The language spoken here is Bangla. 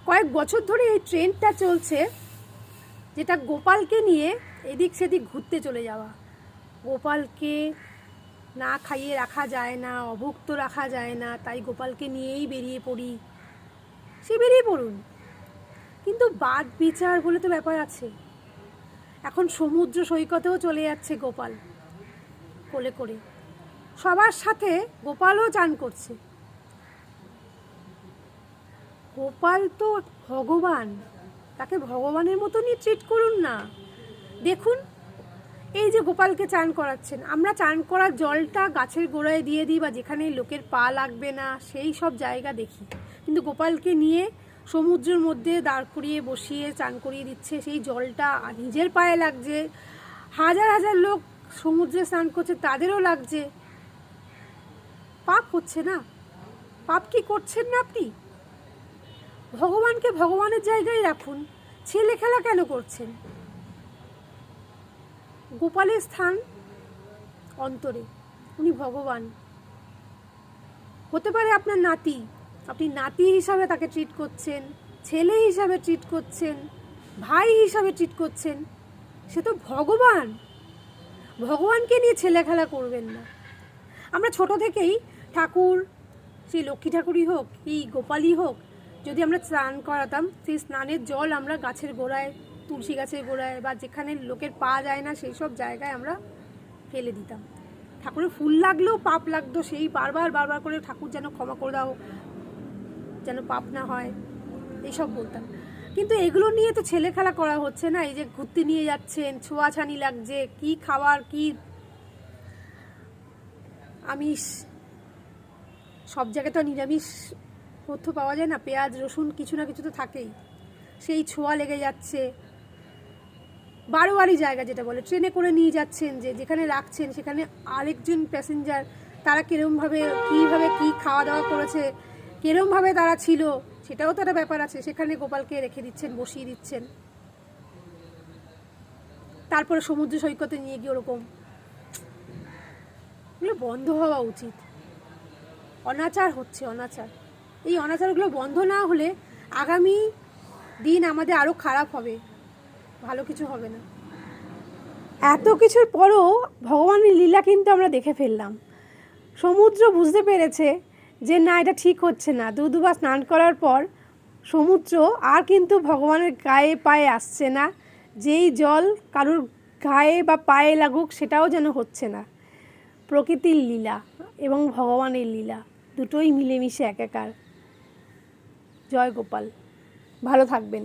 কয়েক বছর ধরে এই ট্রেন্ডটা চলছে, যেটা গোপালকে নিয়ে এদিক সেদিক ঘুরতে চলে যাওয়া। গোপালকে না খাইয়ে রাখা যায় না, অভুক্ত রাখা যায় না, তাই গোপালকে নিয়েই বেরিয়ে পড়ি। সে বেরিয়ে পড়ুন, কিন্তু বাদ বিচার বলে তো ব্যাপার আছে। এখন সমুদ্র সৈকতেও চলে যাচ্ছে গোপাল কোলে করে, সবার সাথে গোপালও চান করছে। গোপাল তো ভগবান, তাকে ভগবানের মতনই ট্রিট করুন না। দেখুন, এই যে গোপালকে চান করাচ্ছেন, আমরা চান করার জলটা গাছের গোড়ায় দিয়ে দিই বা যেখানে লোকের পা লাগবে না সেই সব জায়গা দেখি, কিন্তু গোপালকে নিয়ে সমুদ্রের মধ্যে দাঁড় করিয়ে বসিয়ে চান করিয়ে দিচ্ছে। সেই জলটা নিজের পায়ে লাগছে, হাজার হাজার লোক সমুদ্রে স্নান করছে তাদেরও লাগছে। পাপ হচ্ছে না? পাপ কি করছেন না আপনি? ভগবানকে ভগবানের জায়গায় রাখুন, ছেলে খেলা কেন করছেন? গোপালের স্থান অন্তরে, উনি ভগবান। হতে পারে আপনার নাতি, আপনি নাতি হিসাবে তাকে ট্রিট করছেন, ছেলে হিসাবে ট্রিট করছেন, ভাই হিসাবে ট্রিট করছেন, সে তো ভগবান। ভগবানকে নিয়ে ছেলে খেলা করবেন না। আমরা ছোট থেকেই ঠাকুর, সেই লক্ষ্মী ঠাকুরই হোক কি গোপালই হোক, যদি আমরা স্নান করাতাম, সেই স্নানের জল আমরা গাছের গোড়ায়, তুলসী গাছের গোড়ায় বা যেখানে লোকের পা যায় না সেই সব জায়গায় আমরা ফেলে দিতাম। ঠাকুরের ফুল লাগলেও পাপ লাগতো, সেই বারবার বারবার করে ঠাকুর যেন ক্ষমা করে দাও, যেন পাপ না হয়, এইসব বলতাম। কিন্তু এগুলো নিয়ে তো ছেলে খেলা করা হচ্ছে না। এই যে ঘুরতে নিয়ে যাচ্ছেন, ছোঁয়াছানি লাগছে, কি খাবার, কি আমিষ, সব জায়গায় তো নিরামিষ পথ্য পাওয়া যায় না, পেঁয়াজ রসুন কিছু না কিছু তো থাকেই, সেই ছোঁয়া লেগে যাচ্ছে। বারোয়ারি জায়গা যেটা বলে, ট্রেনে করে নিয়ে যাচ্ছেন, যে যেখানে রাখছেন সেখানে আরেকজন প্যাসেঞ্জার, তারা কীরমভাবে কীভাবে কী খাওয়া দাওয়া করেছে, কীরমভাবে তারা ছিল, সেটাও তো একটা ব্যাপার আছে। সেখানে গোপালকে রেখে দিচ্ছেন, বসিয়ে দিচ্ছেন, তারপরে সমুদ্র সৈকতে নিয়ে গিয়ে ওরকম। এগুলো বন্ধ হওয়া উচিত। অনাচার হচ্ছে, অনাচার। এই অনাচারগুলো বন্ধ না হলে আগামী দিন আমাদের আরও খারাপ হবে, ভালো কিছু হবে না। এত কিছুর পরও ভগবানের লীলা কিন্তু আমরা দেখে ফেললাম। সমুদ্র বুঝতে পেরেছে যে না, এটা ঠিক হচ্ছে না। দুবার স্নান করার পর সমুদ্র আর কিন্তু ভগবানের গায়ে পায়ে আসছে না। যেই জল কারুর গায়ে বা পায়ে লাগুক সেটাও যেন হচ্ছে না। প্রকৃতির লীলা এবং ভগবানের লীলা দুটোই মিলেমিশে একাকার। জয় গোপাল, ভালো থাকবেন।